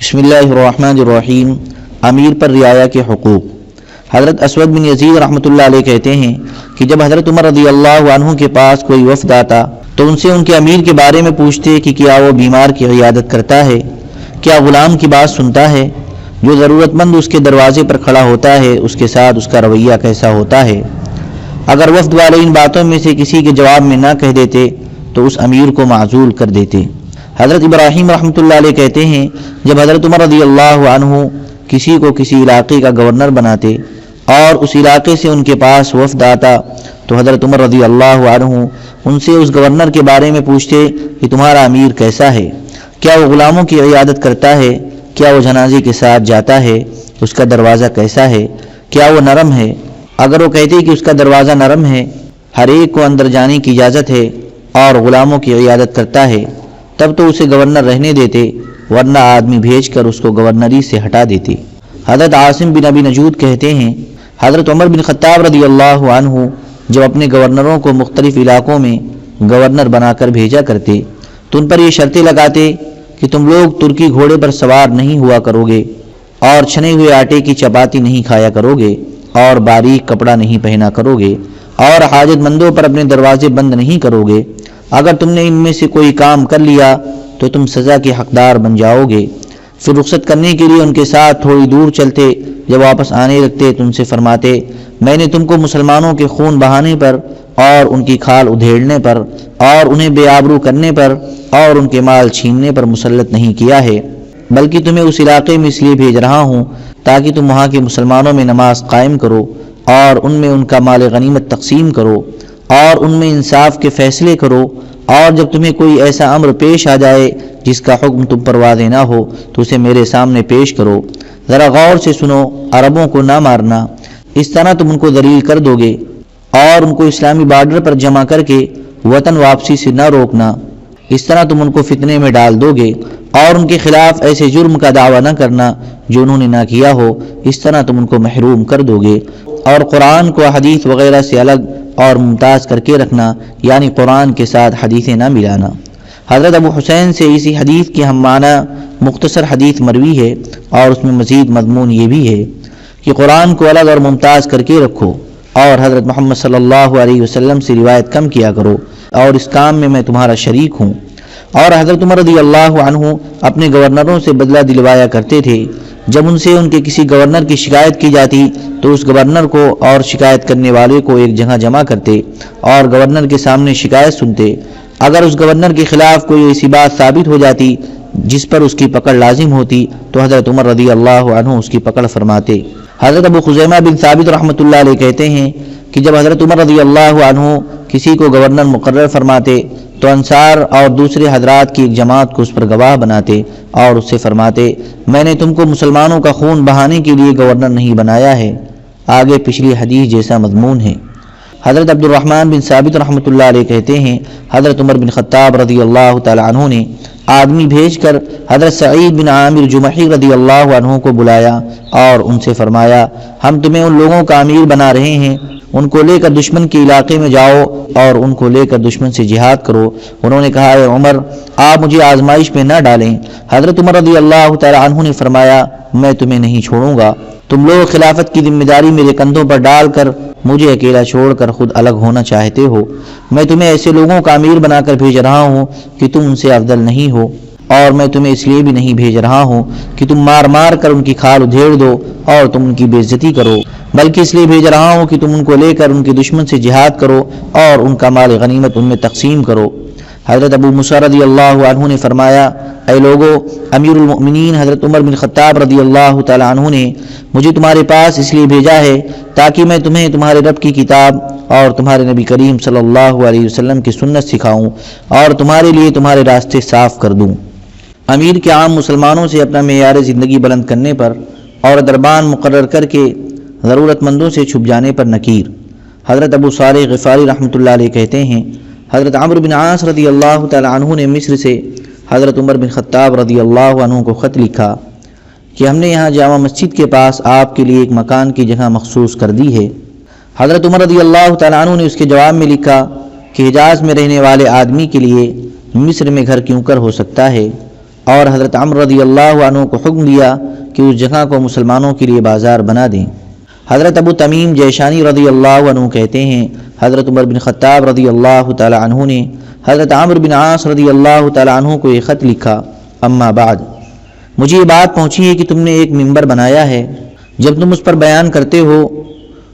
بسم اللہ الرحمن الرحیم۔ امیر پر رعایا کے حقوق۔ حضرت اسود بن یزید رحمۃ اللہ علیہ کہتے ہیں کہ جب حضرت عمر رضی اللہ عنہ کے پاس کوئی وفد آتا تو ان سے ان کے امیر کے بارے میں پوچھتے کہ کیا وہ بیمار کی عیادت کرتا ہے، کیا غلام کی بات سنتا ہے، جو ضرورت مند اس کے دروازے پر کھڑا ہوتا ہے اس کے ساتھ اس کا رویہ کیسا ہوتا ہے۔ اگر وفد والے ان باتوں میں سے کسی کے جواب میں نہ کہہ دیتے تو اس امیر کو معزول کر دیتے۔ حضرت ابراہیم رحمۃ اللہ علیہ کہتے ہیں جب حضرت عمر رضی اللہ عنہ کسی کو کسی علاقے کا گورنر بناتے اور اس علاقے سے ان کے پاس وفد آتا تو حضرت عمر رضی اللہ عنہ ان سے اس گورنر کے بارے میں پوچھتے کہ تمہارا امیر کیسا ہے، کیا وہ غلاموں کی عیادت کرتا ہے، کیا وہ جنازے کے ساتھ جاتا ہے، اس کا دروازہ کیسا ہے، کیا وہ نرم ہے۔ اگر وہ کہتے کہ اس کا دروازہ نرم ہے، ہر ایک کو اندر جانے کی اجازت ہے اور غلاموں کی عیادت کرتا ہے، تب تو اسے گورنر رہنے دیتے، ورنہ آدمی بھیج کر اس کو گورنری سے ہٹا دیتے۔ حضرت عاصم بن ابی نجود کہتے ہیں حضرت عمر بن خطاب رضی اللہ عنہ جب اپنے گورنروں کو مختلف علاقوں میں گورنر بنا کر بھیجا کرتے تو ان پر یہ شرطیں لگاتے کہ تم لوگ ترکی گھوڑے پر سوار نہیں ہوا کرو گے اور چھنے ہوئے آٹے کی چپاتی نہیں کھایا کرو گے اور باریک کپڑا نہیں پہنا کرو گے اور حاجت مندوں پر اپنے دروازے بند نہیں کرو گے۔ اگر تم نے ان میں سے کوئی کام کر لیا تو تم سزا کے حقدار بن جاؤ گے۔ پھر رخصت کرنے کے لیے ان کے ساتھ تھوڑی دور چلتے، جب واپس آنے لگتے تو ان سے فرماتے میں نے تم کو مسلمانوں کے خون بہانے پر اور ان کی کھال ادھیڑنے پر اور انہیں بے آبرو کرنے پر اور ان کے مال چھیننے پر مسلط نہیں کیا ہے، بلکہ تمہیں اس علاقے میں اس لیے بھیج رہا ہوں تاکہ تم وہاں کے مسلمانوں میں نماز قائم کرو اور ان میں ان کا مال غنیمت تقسیم کرو اور ان میں انصاف کے فیصلے کرو، اور جب تمہیں کوئی ایسا امر پیش آ جائے جس کا حکم تم پر واضح نہ ہو تو اسے میرے سامنے پیش کرو۔ ذرا غور سے سنو، عربوں کو نہ مارنا، اس طرح تم ان کو ذلیل کر دو گے، اور ان کو اسلامی بارڈر پر جمع کر کے وطن واپسی سے نہ روکنا، اس طرح تم ان کو فتنے میں ڈال دو گے، اور ان کے خلاف ایسے جرم کا دعویٰ نہ کرنا جو انہوں نے نہ کیا ہو، اس طرح تم ان کو محروم کر دو گے۔ اور قرآن کو حدیث وغیرہ سے الگ اور ممتاز کر کے رکھنا، یعنی قرآن کے ساتھ حدیثیں نہ ملانا۔ حضرت ابو حسین سے اسی حدیث کی ہم معنی مختصر حدیث مروی ہے، اور اس میں مزید مضمون یہ بھی ہے کہ قرآن کو الگ اور ممتاز کر کے رکھو، اور حضرت محمد صلی اللہ علیہ وسلم سے روایت کم کیا کرو، اور اس کام میں تمہارا شریک ہوں۔ اور حضرت عمر رضی اللہ عنہ اپنے گورنروں سے بدلہ دلوایا کرتے تھے، جب ان سے ان کے کسی گورنر کی شکایت کی جاتی تو اس گورنر کو اور شکایت کرنے والے کو ایک جگہ جمع کرتے اور گورنر کے سامنے شکایت سنتے۔ اگر اس گورنر کے خلاف کوئی ایسی بات ثابت ہو جاتی جس پر اس کی پکڑ لازم ہوتی تو حضرت عمر رضی اللہ عنہ اس کی پکڑ فرماتے۔ حضرت ابو خزیمہ بن ثابت رحمۃ اللہ علیہ کہتے ہیں کہ جب حضرت عمر رضی اللہ عنہ کسی کو گورنر مقرر فرماتے تو انصار اور دوسرے حضرات کی ایک جماعت کو اس پر گواہ بناتے اور اس سے فرماتے میں نے تم کو مسلمانوں کا خون بہانے کے لیے گورنر نہیں بنایا ہے۔ آگے پچھلی حدیث جیسا مضمون ہے۔ حضرت عبد الرحمن بن ثابت رحمۃ اللہ علیہ کہتے ہیں حضرت عمر بن خطاب رضی اللہ تعالی عنہ نے آدمی بھیج کر حضرت سعید بن عامر جمحی رضی اللہ عنہ کو بلایا اور ان سے فرمایا ہم تمہیں ان لوگوں کا امیر بنا رہے ہیں، ان کو لے کر دشمن کے علاقے میں جاؤ اور ان کو لے کر دشمن سے جہاد کرو۔ انہوں نے کہا اے عمر آپ مجھے آزمائش میں نہ ڈالیں۔ حضرت عمر رضی اللہ تعالی عنہ نے فرمایا میں تمہیں نہیں چھوڑوں گا، تم لوگ خلافت کی ذمہ داری میرے کندھوں پر ڈال کر مجھے اکیلا چھوڑ کر خود الگ ہونا چاہتے ہو، میں تمہیں ایسے لوگوں کا امیر بنا کر بھیج رہا ہوں کہ تم ان سے افضل نہیں ہو، اور میں تمہیں اس لیے بھی نہیں بھیج رہا ہوں کہ تم مار مار کر ان کی کھال ادھیڑ دو اور تم ان کی بے عزتی کرو، بلکہ اس لیے بھیج رہا ہوں کہ تم ان کو لے کر ان کے دشمن سے جہاد کرو اور ان کا مال غنیمت ان میں تقسیم کرو۔ حضرت ابو موسیٰ رضی اللہ عنہ نے فرمایا اے لوگو، امیر المؤمنین حضرت عمر بن خطاب رضی اللہ تعالی عنہ نے مجھے تمہارے پاس اس لیے بھیجا ہے تاکہ میں تمہیں تمہارے رب کی کتاب اور تمہارے نبی کریم صلی اللہ علیہ وسلم کی سنت سکھاؤں اور تمہارے لیے تمہارے راستے صاف کر دوں۔ امیر کے عام مسلمانوں سے اپنا معیار زندگی بلند کرنے پر اور دربان مقرر کر کے ضرورت مندوں سے چھپ جانے پر نکیر۔ حضرت ابو صالح غفاری رحمۃ اللہ علیہ کہتے ہیں حضرت عمرو بن عاص رضی اللہ تعالی عنہ نے مصر سے حضرت عمر بن خطاب رضی اللہ عنہ کو خط لکھا کہ ہم نے یہاں جامع مسجد کے پاس آپ کے لیے ایک مکان کی جگہ مخصوص کر دی ہے۔ حضرت عمر رضی اللہ تعالی عنہ نے اس کے جواب میں لکھا کہ حجاز میں رہنے والے آدمی کے لیے مصر میں گھر کیوں کر ہو سکتا ہے، اور حضرت عمر رضی اللہ عنہ کو حکم دیا کہ اس جگہ کو مسلمانوں کے لیے بازار بنا دیں۔ حضرت ابو تمیم جیشانی رضی اللہ عنہ کہتے ہیں حضرت عمر بن خطاب رضی اللہ تعالی عنہ نے حضرت عمرو بن عاص رضی اللہ تعالی عنہ کو ایک خط لکھا، اما بعد، مجھے یہ بات پہنچی ہے کہ تم نے ایک منبر بنایا ہے، جب تم اس پر بیان کرتے ہو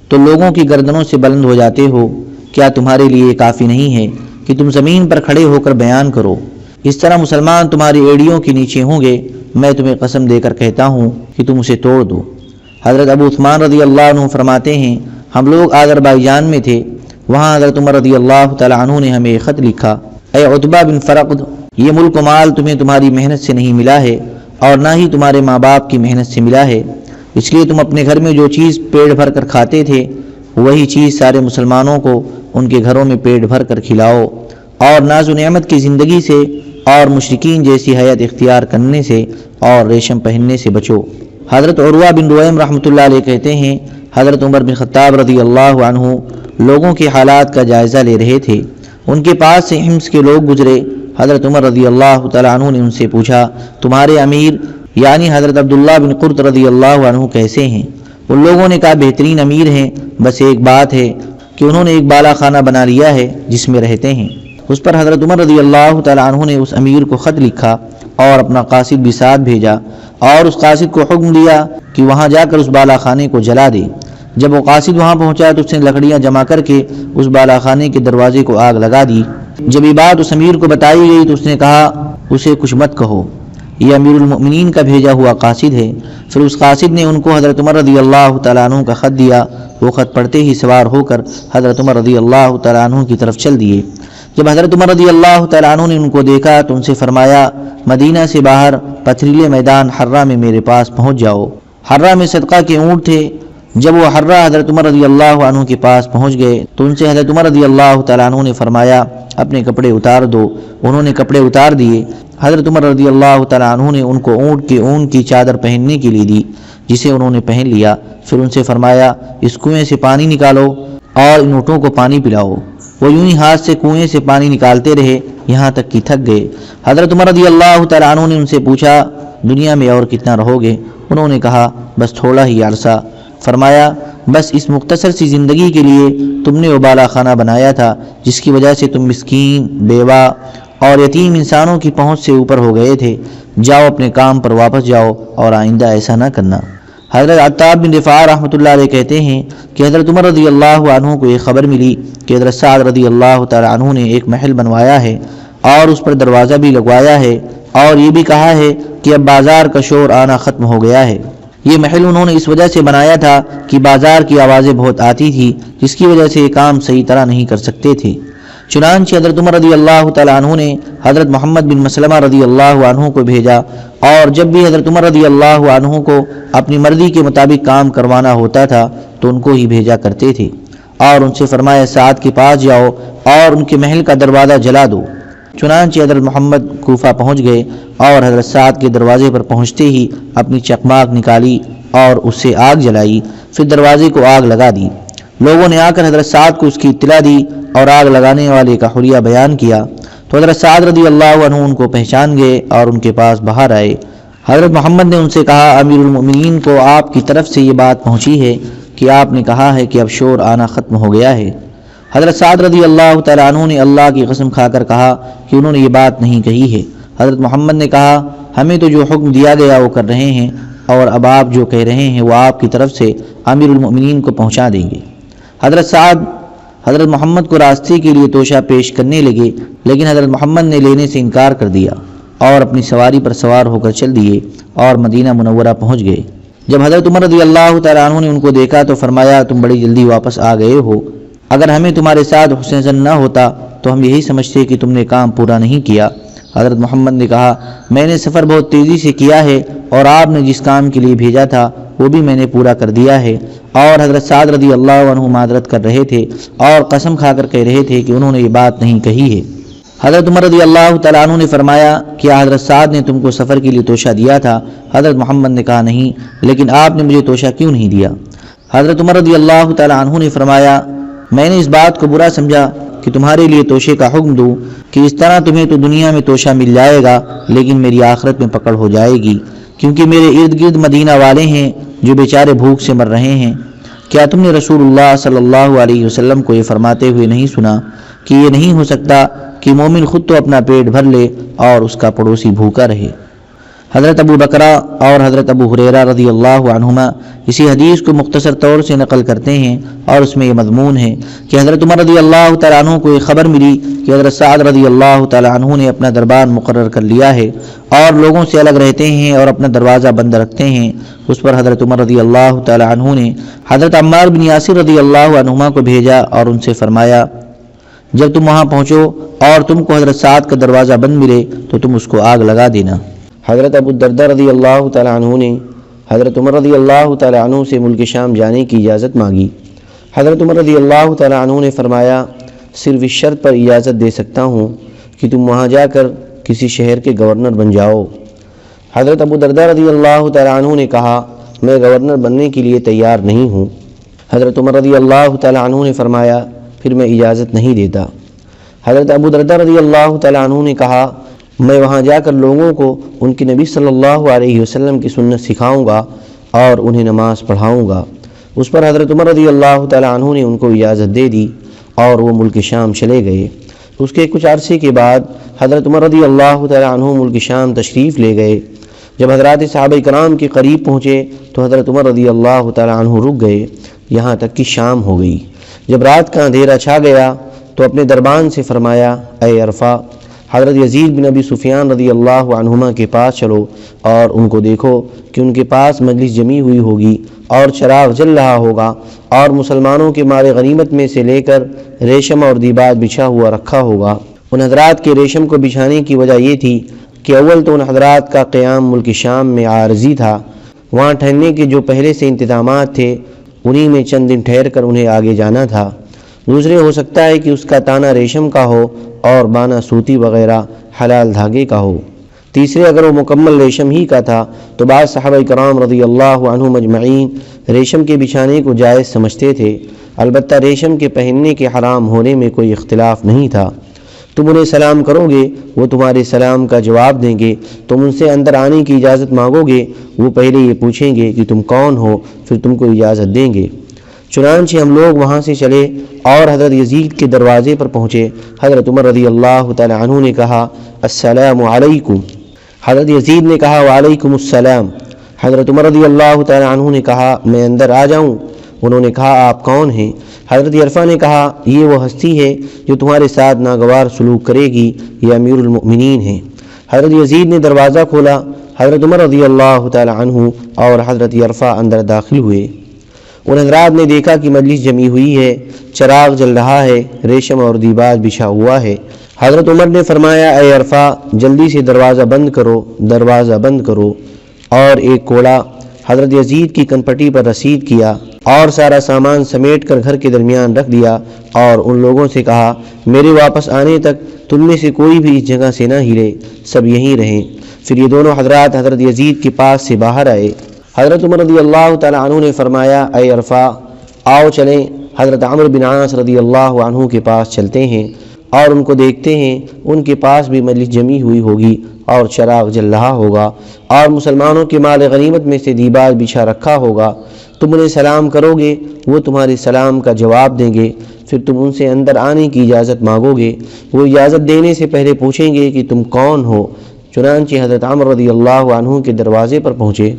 تو لوگوں کی گردنوں سے بلند ہو جاتے ہو، کیا تمہارے لیے کافی نہیں ہے کہ تم زمین پر کھڑے ہو کر بیان کرو؟ اس طرح مسلمان تمہاری ایڑیوں کے نیچے ہوں گے۔ میں تمہیں قسم دے کر کہتا ہوں کہ تم اسے توڑ دو۔ حضرت ابو عثمان رضی اللہ عنہ فرماتے ہیں ہم لوگ آذربائیجان میں تھے، وہاں حضرت عمر رضی اللہ تعالی عنہ نے ہمیں ایک خط لکھا، اے عتبہ بن فرقد، یہ ملک و مال تمہیں تمہاری محنت سے نہیں ملا ہے اور نہ ہی تمہارے ماں باپ کی محنت سے ملا ہے، اس لیے تم اپنے گھر میں جو چیز پیٹ بھر کر کھاتے تھے وہی چیز سارے مسلمانوں کو ان کے گھروں میں پیٹ بھر کر کھلاؤ، اور ناز و نعمت کی زندگی سے اور مشرکین جیسی حیات اختیار کرنے سے اور ریشم پہننے سے بچو۔ حضرت عروہ بن رویم رحمۃ اللہ علیہ کہتے ہیں حضرت عمر بن خطاب رضی اللہ عنہ لوگوں کے حالات کا جائزہ لے رہے تھے، ان کے پاس سے حمص کے لوگ گزرے۔ حضرت عمر رضی اللہ تعالی عنہ نے ان سے پوچھا تمہارے امیر یعنی حضرت عبداللہ بن قرط رضی اللہ عنہ کیسے ہیں؟ ان لوگوں نے کہا بہترین امیر ہیں، بس ایک بات ہے کہ انہوں نے ایک بالا خانہ بنا لیا ہے جس میں رہتے ہیں۔ اس پر حضرت عمر رضی اللہ تعالی عنہ نے اس امیر کو خط لکھا اور اپنا قاصد بھی ساتھ بھیجا اور اس قاصد کو حکم دیا کہ وہاں جا کر اس بالا خانے کو جلا دے۔ جب وہ قاصد وہاں پہنچا تو اس نے لکڑیاں جمع کر کے اس بالا خانے کے دروازے کو آگ لگا دی۔ جب یہ بات اس امیر کو بتائی گئی تو اس نے کہا اسے کچھ مت کہو، یہ امیر المؤمنین کا بھیجا ہوا قاصد ہے۔ پھر اس قاصد نے ان کو حضرت عمر رضی اللہ تعالیٰ عنہ کا خط دیا، وہ خط پڑھتے ہی سوار ہو کر حضرت عمر رضی اللہ تعالیٰ عنہ کی طرف چل دیے۔ جب حضرت عمر رضی اللہ تعالیٰ عنہ نے ان کو دیکھا تو ان سے فرمایا مدینہ سے باہر پتھریلے میدان حرہ میں میرے پاس پہنچ جاؤ۔ حرہ میں صدقہ کے اونٹ تھے۔ جب وہ حرہ حضرت عمر رضی اللہ عنہ کے پاس پہنچ گئے تو ان سے حضرت عمر رضی اللہ تعالیٰ عنہ نے فرمایا اپنے کپڑے اتار دو۔ انہوں نے کپڑے اتار دیے۔ حضرت عمر رضی اللہ تعالیٰ عنہ نے ان کو اونٹ کے اون کی چادر پہننے کے لیے دی، جسے انہوں نے پہن لیا۔ پھر ان سے فرمایا اس کنویں سے پانی نکالو اور ان اونٹوں کو پانی پلاؤ۔ وہ یوں ہی ہاتھ سے کنویں سے پانی نکالتے رہے یہاں تک کہ تھک گئے۔ حضرت عمر رضی اللہ تعالیٰ عنہ نے ان سے پوچھا دنیا میں اور کتنا رہو گے؟ انہوں نے کہا بس تھوڑا ہی عرصہ۔ فرمایا بس اس مختصر سی زندگی کے لیے تم نے وہ بالا خانہ بنایا تھا جس کی وجہ سے تم مسکین، بیوہ اور یتیم انسانوں کی پہنچ سے اوپر ہو گئے تھے۔ جاؤ اپنے کام پر واپس جاؤ اور آئندہ ایسا نہ کرنا۔ حضرت عطاب بن رفاع رحمۃ اللہ علیہ کہتے ہیں کہ حضرت عمر رضی اللہ عنہ کو ایک خبر ملی کہ حضرت سعد رضی اللہ تعالی عنہ نے ایک محل بنوایا ہے اور اس پر دروازہ بھی لگوایا ہے، اور یہ بھی کہا ہے کہ اب بازار کا شور آنا ختم ہو گیا ہے۔ یہ محل انہوں نے اس وجہ سے بنایا تھا کہ بازار کی آوازیں بہت آتی تھی، جس کی وجہ سے یہ کام صحیح طرح نہیں کر سکتے تھے۔ چنانچہ حضرت عمر رضی اللہ تعالی عنہ نے حضرت محمد بن مسلمہ رضی اللہ عنہ کو بھیجا، اور جب بھی حضرت عمر رضی اللہ عنہ کو اپنی مرضی کے مطابق کام کروانا ہوتا تھا تو ان کو ہی بھیجا کرتے تھے، اور ان سے فرمایا سعد کے پاس جاؤ اور ان کے محل کا دروازہ جلا دو۔ چنانچہ حضرت محمد کوفہ پہنچ گئے اور حضرت سعد کے دروازے پر پہنچتے ہی اپنی چکماک نکالی اور اس سے آگ جلائی، پھر دروازے کو آگ لگا دی۔ لوگوں نے آ کر حضرت سعد کو اس کی اطلاع دی اور آگ لگانے والے کا حلیہ بیان کیا تو حضرت سعد رضی اللہ عنہ ان کو پہچان گئے اور ان کے پاس باہر آئے۔ حضرت محمد نے ان سے کہا امیر المؤمنین کو آپ کی طرف سے یہ بات پہنچی ہے کہ آپ نے کہا ہے کہ اب شور آنا ختم ہو گیا ہے۔ حضرت سعد رضی اللہ تعالیٰ عنہ نے اللہ کی قسم کھا کر کہا کہ انہوں نے یہ بات نہیں کہی ہے۔ حضرت محمد نے کہا ہمیں تو جو حکم دیا گیا وہ کر رہے ہیں، اور اب آپ جو کہہ رہے ہیں وہ آپ کی طرف سے امیر المؤمنین کو پہنچا دیں گے۔ حضرت سعد حضرت محمد کو راستے کے لیے توشہ پیش کرنے لگے، لیکن حضرت محمد نے لینے سے انکار کر دیا اور اپنی سواری پر سوار ہو کر چل دیے اور مدینہ منورہ پہنچ گئے۔ جب حضرت عمر رضی اللہ تعالیٰ عنہ نے ان کو دیکھا تو فرمایا تم بڑی جلدی واپس آ گئے ہو، اگر ہمیں تمہارے ساتھ حسن ظن نہ ہوتا تو ہم یہی سمجھتے کہ تم نے کام پورا نہیں کیا۔ حضرت محمد نے کہا میں نے سفر بہت تیزی سے کیا ہے اور آپ نے جس کام کے لیے بھیجا تھا وہ بھی میں نے پورا کر دیا ہے۔ اور حضرت سعد رضی اللہ عنہ معذرت کر رہے تھے اور قسم کھا کر کہہ رہے تھے کہ انہوں نے یہ بات نہیں کہی ہے۔ حضرت عمر رضی اللہ تعالیٰ عنہ نے فرمایا کیا حضرت سعد نے تم کو سفر کے لیے توشہ دیا تھا؟ حضرت محمد نے کہا نہیں، لیکن آپ نے مجھے توشہ کیوں نہیں دیا؟ حضرت عمر رضی اللہ تعالیٰ عنہ نے فرمایا میں نے اس بات کو برا سمجھا کہ تمہارے لیے توشے کا حکم دوں کہ اس طرح تمہیں تو دنیا میں توشہ مل جائے گا لیکن میری آخرت میں پکڑ ہو جائے گی، کیونکہ میرے ارد گرد مدینہ والے ہیں جو بیچارے بھوک سے مر رہے ہیں۔ کیا تم نے رسول اللہ صلی اللہ علیہ وسلم کو یہ فرماتے ہوئے نہیں سنا کہ یہ نہیں ہو سکتا کہ مومن خود تو اپنا پیٹ بھر لے اور اس کا پڑوسی بھوکا رہے؟ حضرت ابو بکرہ اور حضرت ابو ہریرہ رضی اللہ عنہما اسی حدیث کو مختصر طور سے نقل کرتے ہیں اور اس میں یہ مضمون ہے کہ حضرت عمر رضی اللہ تعالیٰ عنہ کو ایک خبر ملی کہ حضرت سعد رضی اللہ تعالیٰ عنہ نے اپنا دربار مقرر کر لیا ہے اور لوگوں سے الگ رہتے ہیں اور اپنا دروازہ بند رکھتے ہیں۔ اس پر حضرت عمر رضی اللہ تعالیٰ عنہ نے حضرت عمار بن یاسر رضی اللہ عنہما کو بھیجا اور ان سے فرمایا، جب تم وہاں پہنچو اور تم کو حضرت سعد کا دروازہ بند ملے تو تم اس کو آگ لگا دینا۔ حضرت ابو الدرداء رضی اللہ تعالیٰ عنہ نے حضرت عمر رضی اللہ تعالیٰ عنہ سے ملک شام جانے کی اجازت مانگی۔ حضرت عمر رضی اللہ تعالیٰ عنہ نے فرمایا، صرف اس شرط پر اجازت دے سکتا ہوں کہ تم وہاں جا کر کسی شہر کے گورنر بن جاؤ۔ حضرت ابو الدرداء رضی اللہ تعالیٰ عنہ نے کہا، میں گورنر بننے کے لیے تیار نہیں ہوں۔ حضرت عمر رضی اللہ تعالیٰ عنہ نے فرمایا، پھر میں اجازت نہیں دیتا۔ حضرت ابو الدرداء رضی اللہ تعالیٰ عنہ نے کہا، میں وہاں جا کر لوگوں کو ان کے نبی صلی اللہ علیہ وسلم کی سنت سکھاؤں گا اور انہیں نماز پڑھاؤں گا۔ اس پر حضرت عمر رضی اللہ تعالیٰ عنہ نے ان کو اجازت دے دی اور وہ ملک شام چلے گئے۔ اس کے کچھ عرصے کے بعد حضرت عمر رضی اللہ تعالیٰ عنہ ملک شام تشریف لے گئے۔ جب حضرات صحابہ کرام کے قریب پہنچے تو حضرت عمر رضی اللہ تعالیٰ عنہ رک گئے یہاں تک کہ شام ہو گئی۔ جب رات کا اندھیرا چھا گیا تو اپنے دربان سے فرمایا، اے عرفہ، حضرت یزید بن ابی سفیان رضی اللہ عنہما کے پاس چلو اور ان کو دیکھو کہ ان کے پاس مجلس جمی ہوئی ہوگی اور چراغ جل رہا ہوگا اور مسلمانوں کے مال غنیمت میں سے لے کر ریشم اور دیباج بچھا ہوا رکھا ہوگا۔ ان حضرات کے ریشم کو بچھانے کی وجہ یہ تھی کہ اول تو ان حضرات کا قیام ملک شام میں عارضی تھا، وہاں ٹھہرنے کے جو پہلے سے انتظامات تھے انہی میں چند دن ٹھہر کر انہیں آگے جانا تھا۔ دوسرے ہو سکتا ہے کہ اس کا تانا ریشم کا ہو اور بانا سوتی وغیرہ حلال دھاگے کا ہو۔ تیسرے اگر وہ مکمل ریشم ہی کا تھا تو بعض صحابہ کرام رضی اللہ عنہم اجمعین ریشم کے بچھانے کو جائز سمجھتے تھے، البتہ ریشم کے پہننے کے حرام ہونے میں کوئی اختلاف نہیں تھا۔ تم انہیں سلام کرو گے وہ تمہارے سلام کا جواب دیں گے، تم ان سے اندر آنے کی اجازت مانگو گے وہ پہلے یہ پوچھیں گے کہ تم کون ہو، پھر تم کو اجازت دیں گے۔ چنانچہ ہم لوگ وہاں سے چلے اور حضرت یزید کے دروازے پر پہنچے۔ حضرت عمر رضی اللہ تعالی عنہ نے کہا، السلام علیکم۔ حضرت یزید نے کہا، وعلیکم السلام۔ حضرت عمر رضی اللہ تعالی عنہ نے کہا، میں اندر آ جاؤں؟ انہوں نے کہا، آپ کون ہیں؟ حضرت عرفہ نے کہا، یہ وہ ہستی ہے جو تمہارے ساتھ ناگوار سلوک کرے گی، یہ امیر المؤمنین ہیں۔ حضرت یزید نے دروازہ کھولا، حضرت عمر رضی اللہ تعالی عنہ اور حضرت عرفہ اندر داخل ہوئے۔ ان حضرات نے دیکھا کہ مجلس جمی ہوئی ہے، چراغ جل رہا ہے، ریشم اور دیباج بچھا ہوا ہے۔ حضرت عمر نے فرمایا، اے عرفہ، جلدی سے دروازہ بند کرو، دروازہ بند کرو، اور ایک کوڑا حضرت یزید کی کنپٹی پر رسید کیا اور سارا سامان سمیٹ کر گھر کے درمیان رکھ دیا اور ان لوگوں سے کہا، میرے واپس آنے تک تم میں سے کوئی بھی اس جگہ سے نہ ہلے، سب یہیں رہیں۔ پھر یہ دونوں حضرات حضرت یزید کے پاس سے باہر آئے۔ حضرت عمر رضی اللہ تعالی عنہ نے فرمایا، اے عرفہ، آؤ چلیں حضرت عمرو بن عاص رضی اللہ عنہ کے پاس چلتے ہیں اور ان کو دیکھتے ہیں، ان کے پاس بھی مجلس جمی ہوئی ہوگی اور چراغ جل رہا ہوگا اور مسلمانوں کے مال غنیمت میں سے دیباج بچھا رکھا ہوگا۔ تم انہیں سلام کرو گے وہ تمہارے سلام کا جواب دیں گے، پھر تم ان سے اندر آنے کی اجازت مانگو گے، وہ اجازت دینے سے پہلے پوچھیں گے کہ تم کون ہو۔ چنانچہ حضرت عمرو رضی اللہ عنہ کے دروازے پر پہنچے۔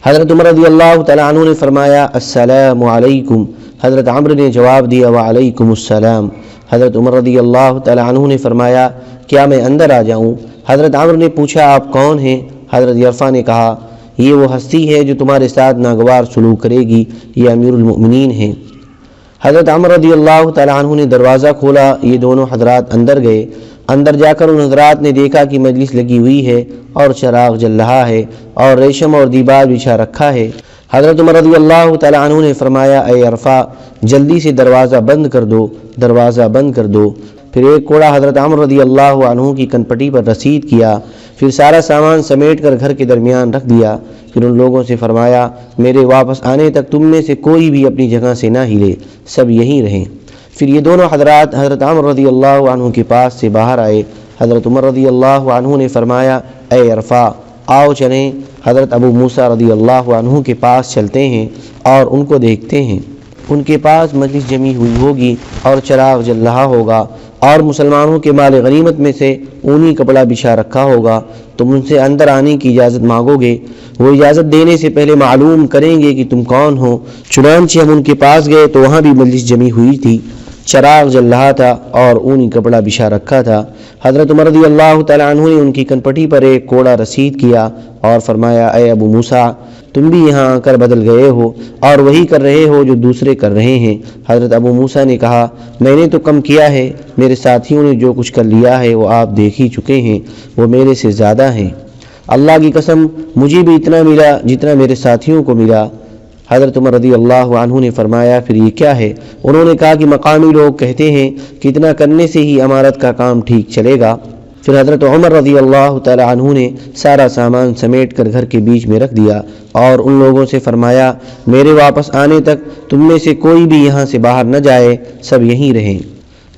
حضرت عمر رضی اللہ تعالیٰ عنہ نے فرمایا، السلام علیکم۔ حضرت عمرو نے جواب دیا، وعلیکم السلام۔ حضرت عمر رضی اللہ تعالیٰ عنہ نے فرمایا، کیا میں اندر آ جاؤں؟ حضرت عمرو نے پوچھا، آپ کون ہیں؟ حضرت عرفہ نے کہا، یہ وہ ہستی ہے جو تمہارے ساتھ ناگوار سلوک کرے گی، یہ امیر المؤمنین ہیں۔ حضرت عمر رضی اللہ تعالیٰ عنہ نے دروازہ کھولا، یہ دونوں حضرات اندر گئے۔ اندر جا کر ان حضرات نے دیکھا کہ مجلس لگی ہوئی ہے اور چراغ جل رہا ہے اور ریشم اور دیباج بچھا رکھا ہے۔ حضرت عمر رضی اللہ تعالیٰ عنہ نے فرمایا، اے عرفہ، جلدی سے دروازہ بند کر دو، دروازہ بند کر دو۔ پھر ایک کوڑا حضرت عمر رضی اللہ عنہ کی کنپٹی پر رسید کیا، پھر سارا سامان سمیٹ کر گھر کے درمیان رکھ دیا۔ پھر ان لوگوں سے فرمایا، میرے واپس آنے تک تم میں سے کوئی بھی اپنی جگہ سے نہ ہلے، سب یہیں رہیں۔ پھر یہ دونوں حضرات حضرت عمر رضی اللہ عنہ کے پاس سے باہر آئے۔ حضرت عمر رضی اللہ عنہ نے فرمایا اے عرفا، آؤ چلیں حضرت ابو موسیٰ رضی اللہ عنہ کے پاس چلتے ہیں اور ان کو دیکھتے ہیں۔ ان کے پاس مجلس جمی ہوئی ہوگی اور چراغ جل رہا ہوگا اور مسلمانوں کے مال غنیمت میں سے اونی کپڑا بچھا رکھا ہوگا۔ تم ان سے اندر آنے کی اجازت مانگو گے، وہ اجازت دینے سے پہلے معلوم کریں گے کہ تم کون ہو۔ چنانچہ ہم ان کے پاس گئے تو وہاں بھی مجلس جمی ہوئی تھی، چراغ جل رہا تھا اور اونی کپڑا بچھا رکھا تھا۔ حضرت عمر رضی اللہ تعالیٰ عنہ نے ان کی کنپٹی پر ایک کوڑا رسید کیا اور فرمایا اے ابو موسیٰ، تم بھی یہاں آ کر بدل گئے ہو اور وہی کر رہے ہو جو دوسرے کر رہے ہیں۔ حضرت ابو موسیٰ نے کہا میں نے تو کم کیا ہے، میرے ساتھیوں نے جو کچھ کر لیا ہے وہ آپ دیکھ ہی چکے ہیں، وہ میرے سے زیادہ ہیں۔ اللہ کی قسم مجھے بھی اتنا ملا جتنا میرے ساتھیوں کو ملا۔ حضرت عمر رضی اللہ عنہ نے فرمایا پھر یہ کیا ہے؟ انہوں نے کہا کہ مقامی لوگ کہتے ہیں کہ اتنا کرنے سے ہی امارت کا کام ٹھیک چلے گا۔ پھر حضرت عمر رضی اللہ تعالی عنہ نے سارا سامان سمیٹ کر گھر کے بیچ میں رکھ دیا اور ان لوگوں سے فرمایا میرے واپس آنے تک تم میں سے کوئی بھی یہاں سے باہر نہ جائے، سب یہیں رہیں۔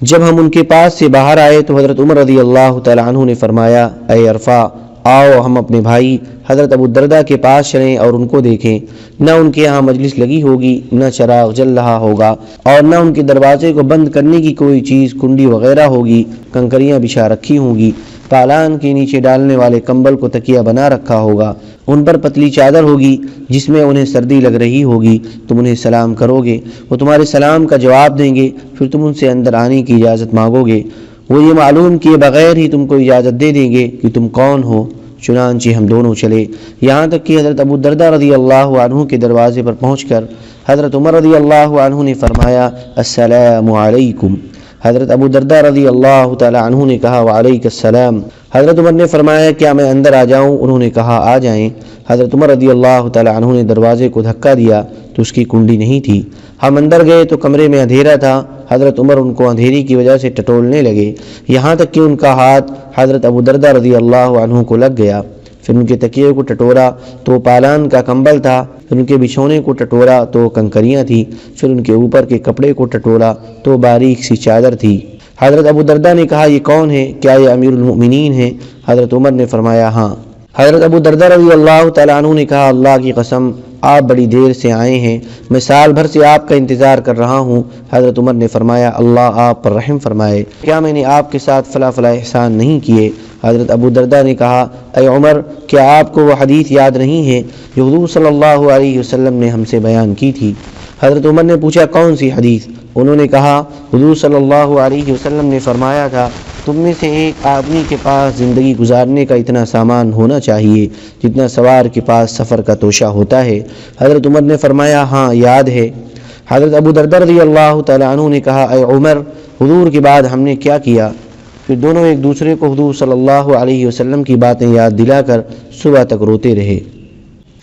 جب ہم ان کے پاس سے باہر آئے تو حضرت عمر رضی اللہ تعالی عنہ نے فرمایا اے عرفا، آؤ ہم اپنے بھائی حضرت ابو الدرداء کے پاس چلیں اور ان کو دیکھیں۔ نہ ان کے ہاں مجلس لگی ہوگی، نہ چراغ جل رہا ہوگا اور نہ ان کے دروازے کو بند کرنے کی کوئی چیز کنڈی وغیرہ ہوگی، کنکریاں بچھا رکھی ہوں گی، پالان کے نیچے ڈالنے والے کمبل کو تکیہ بنا رکھا ہوگا، ان پر پتلی چادر ہوگی جس میں انہیں سردی لگ رہی ہوگی۔ تم انہیں سلام کرو گے، وہ تمہارے سلام کا جواب دیں گے، پھر تم ان سے اندر آنے کی اجازت مانگو گے، وہ یہ معلوم کیے بغیر ہی تم کو اجازت دے دیں گے کہ تم کون ہو۔ چنانچہ ہم دونوں چلے، یہاں تک کہ حضرت ابو الدرداء رضی اللہ عنہ کے دروازے پر پہنچ کر حضرت عمر رضی اللہ عنہ نے فرمایا السلام علیکم۔ حضرت ابو الدرداء رضی اللہ تعالی عنہ نے کہا وعلیک السلام۔ حضرت عمر نے فرمایا کیا میں اندر آ جاؤں؟ انہوں نے کہا آ جائیں۔ حضرت عمر رضی اللہ تعالی عنہ نے دروازے کو دھکا دیا تو اس کی کنڈی نہیں تھی۔ ہم اندر گئے تو کمرے میں اندھیرا تھا۔ حضرت عمر ان کو اندھیری کی وجہ سے ٹٹولنے لگے، یہاں تک کہ ان کا ہاتھ حضرت ابو الدرداء رضی اللہ عنہ کو لگ گیا۔ پھر ان کے تکیے کو ٹٹورا تو پالان کا کمبل تھا، پھر ان کے بچھونے کو ٹٹورا تو کنکریاں تھیں، پھر ان کے اوپر کے کپڑے کو ٹٹورا تو باریک سی چادر تھی۔ حضرت ابو الدرداء نے کہا یہ کون ہے؟ کیا یہ امیر المؤمنین ہیں؟ حضرت عمر نے فرمایا ہاں۔ حضرت ابو الدرداء رضی اللہ تعالیٰ عنہ نے کہا اللہ کی قسم آپ بڑی دیر سے آئے ہیں، میں سال بھر سے آپ کا انتظار کر رہا ہوں۔ حضرت عمر نے فرمایا اللہ آپ پر رحم فرمائے، کیا میں نے آپ کے ساتھ فلاں فلاں احسان نہیں کیے؟ حضرت ابو الدرداء نے کہا اے عمر، کیا آپ کو وہ حدیث یاد نہیں ہے جو حضور صلی اللہ علیہ وسلم نے ہم سے بیان کی تھی؟ حضرت عمر نے پوچھا کون سی حدیث؟ انہوں نے کہا حضور صلی اللہ علیہ وسلم نے فرمایا تھا تم میں سے ایک آدمی کے پاس زندگی گزارنے کا اتنا سامان ہونا چاہیے جتنا سوار کے پاس سفر کا توشہ ہوتا ہے۔ حضرت عمر نے فرمایا ہاں یاد ہے۔ حضرت ابو الدرداء رضی اللہ تعالیٰ عنہ نے کہا اے عمر، حضور کے بعد ہم نے کیا کیا؟ پھر دونوں ایک دوسرے کو حضور صلی اللہ علیہ وسلم کی باتیں یاد دلا کر صبح تک روتے رہے۔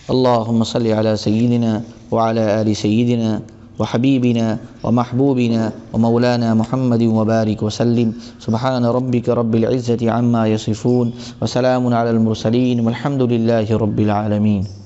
اللہم صلی علی سیدنا وعلی آل سیدنا وحبیبنا ومحبوبنا ومولانا محمد وبارک وسلم۔ سبحان ربک رب العزة عما یصفون وسلام علی المرسلین والحمد للہ رب العالمین۔